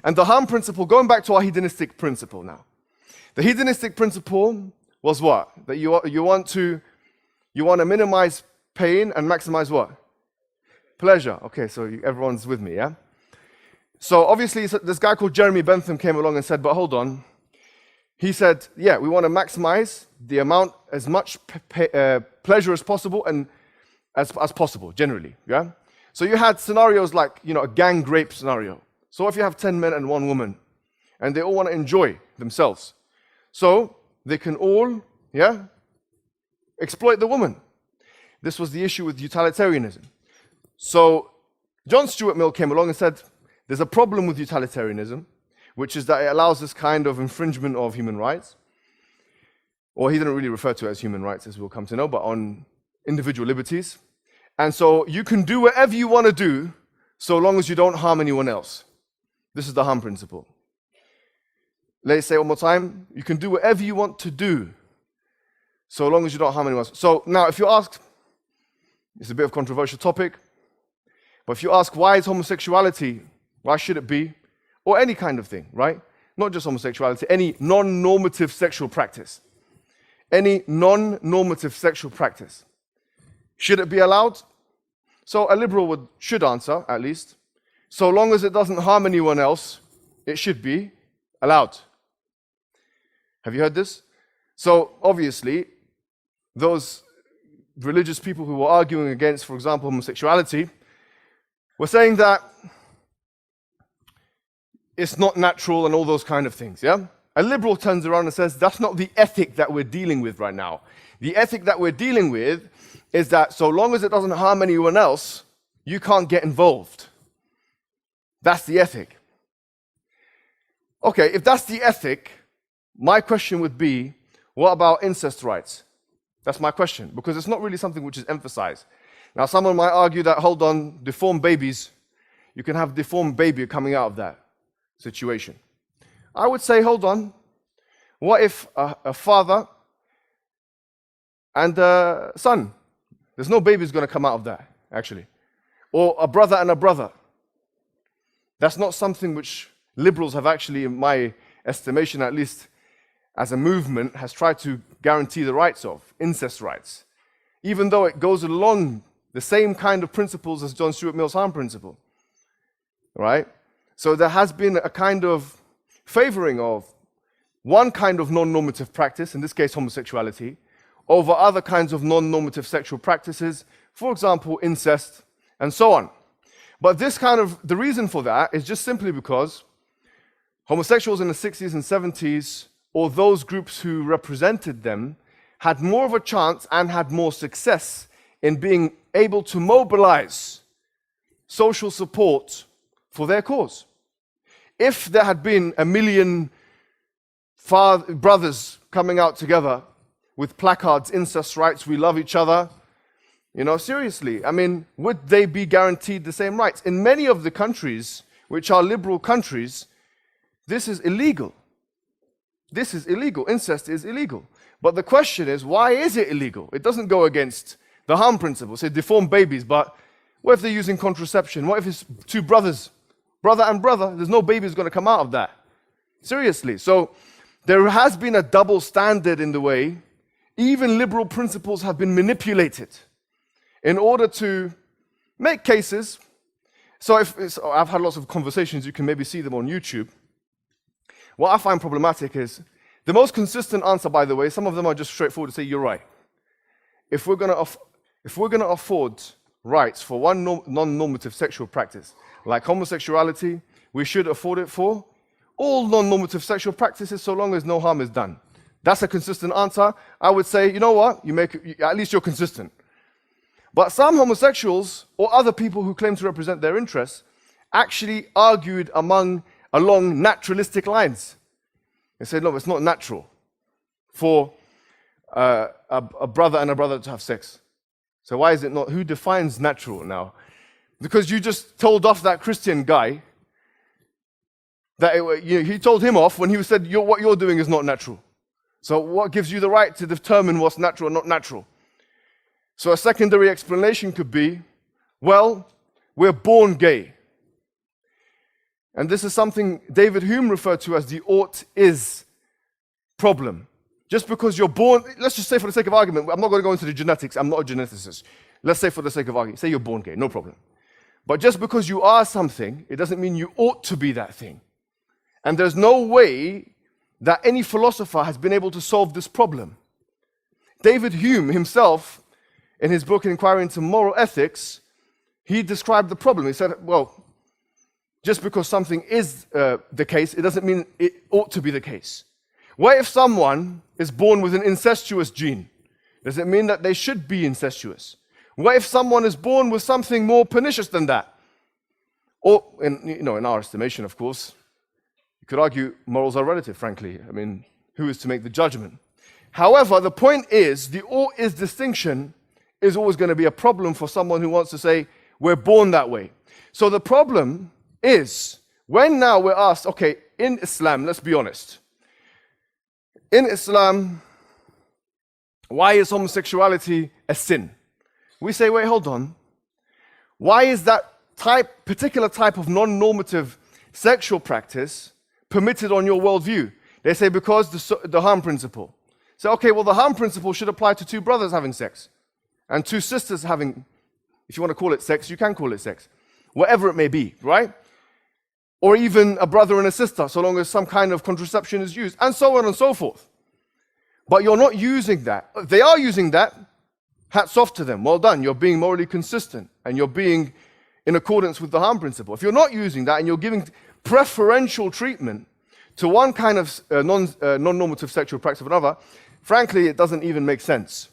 And the harm principle, going back to our hedonistic principle now. The hedonistic principle was what? That you want to minimize pain and maximize what? Pleasure. Okay, so everyone's with me, yeah? So obviously this guy called Jeremy Bentham came along and said, but hold on. He said, yeah, we want to maximize the amount, as much pleasure as possible and as possible, generally, yeah? So you had scenarios like, a gang rape scenario. So if you have 10 men and 1 woman, and they all want to enjoy themselves, so they can all, exploit the woman. This was the issue with utilitarianism. So John Stuart Mill came along and said, there's a problem with utilitarianism, which is that it allows this kind of infringement of human rights. Or he didn't really refer to it as human rights, as we'll come to know, but on individual liberties. And so you can do whatever you want to do, so long as you don't harm anyone else. This is the harm principle. Let's say it one more time. You can do whatever you want to do, so long as you don't harm anyone else. So now, if you ask, it's a bit of a controversial topic, but if you ask, why is homosexuality, why should it be, or any kind of thing, right? Not just homosexuality, any non-normative sexual practice. Any non-normative sexual practice. Should it be allowed? So a liberal should answer, at least, so long as it doesn't harm anyone else, it should be allowed. Have you heard this? So obviously, those religious people who were arguing against, for example, homosexuality, were saying that it's not natural and all those kind of things, yeah? A liberal turns around and says, that's not the ethic that we're dealing with right now. The ethic that we're dealing with is that so long as it doesn't harm anyone else, you can't get involved. That's the ethic. Okay, if that's the ethic, my question would be, what about incest rights? That's my question, because it's not really something which is emphasized. Now, someone might argue that, hold on, deformed babies, you can have a deformed baby coming out of that situation. I would say, hold on, what if a father and a son, there's no baby's going to come out of that, actually. Or a brother and a brother. That's not something which liberals have actually, in my estimation at least, as a movement, has tried to guarantee the rights of, incest rights. Even though it goes along the same kind of principles as John Stuart Mill's harm principle. Right? So there has been a kind of favoring of one kind of non-normative practice, in this case homosexuality, over other kinds of non-normative sexual practices, for example, incest, and so on. But the reason for that is just simply because homosexuals in the 60s and 70s, or those groups who represented them, had more of a chance and had more success in being able to mobilize social support for their cause. If there had been 1 million brothers coming out together with placards, incest rights, we love each other, seriously, would they be guaranteed the same rights? In many of the countries, which are liberal countries, this is illegal. This is illegal. Incest is illegal. But the question is, why is it illegal? It doesn't go against the harm principle. Say deformed babies, but what if they're using contraception? What if it's 2 brothers, brother and brother? There's no babies going to come out of that. Seriously. So there has been a double standard in the way even liberal principles have been manipulated in order to make cases. So I've had lots of conversations, you can maybe see them on YouTube. What I find problematic is, the most consistent answer, by the way, some of them are just straightforward to say, you're right. If we're going to afford rights for one non-normative sexual practice, like homosexuality, we should afford it for all non-normative sexual practices so long as no harm is done. That's a consistent answer. I would say, you know what, at least you're consistent. But some homosexuals or other people who claim to represent their interests actually argued along naturalistic lines. They said, no, it's not natural for a brother and a brother to have sex. So why is it not? Who defines natural now? Because you just told off that Christian guy, he told him off when he said, what you're doing is not natural. So what gives you the right to determine what's natural and not natural? So a secondary explanation could be, well, we're born gay. And this is something David Hume referred to as the ought-is problem. Just because you're born, let's just say for the sake of argument, I'm not going to go into the genetics, I'm not a geneticist. Let's say for the sake of argument, say you're born gay, no problem. But just because you are something, it doesn't mean you ought to be that thing. And there's no way that any philosopher has been able to solve this problem. David Hume himself, in his book Inquiry into Moral Ethics, he described the problem. He said, well, just because something is the case, it doesn't mean it ought to be the case. What if someone is born with an incestuous gene? Does it mean that they should be incestuous? What if someone is born with something more pernicious than that? Or, in our estimation, of course, you could argue morals are relative, frankly. I mean, who is to make the judgment? However, the point is, the ought-is distinction is always going to be a problem for someone who wants to say, we're born that way. So the problem is, when now we're asked, okay, in Islam, let's be honest. In Islam, why is homosexuality a sin? We say, wait, hold on. Why is that particular type of non-normative sexual practice permitted on your worldview? They say because the harm principle. So, okay, well, the harm principle should apply to two brothers having sex and two sisters having, if you want to call it sex, you can call it sex. Whatever it may be, right? Or even a brother and a sister, so long as some kind of contraception is used, and so on and so forth. But you're not using that. If they are using that, hats off to them. Well done. You're being morally consistent, and you're being in accordance with the harm principle. If you're not using that, and you're giving preferential treatment to one kind of non-normative sexual practice of another, frankly, it doesn't even make sense.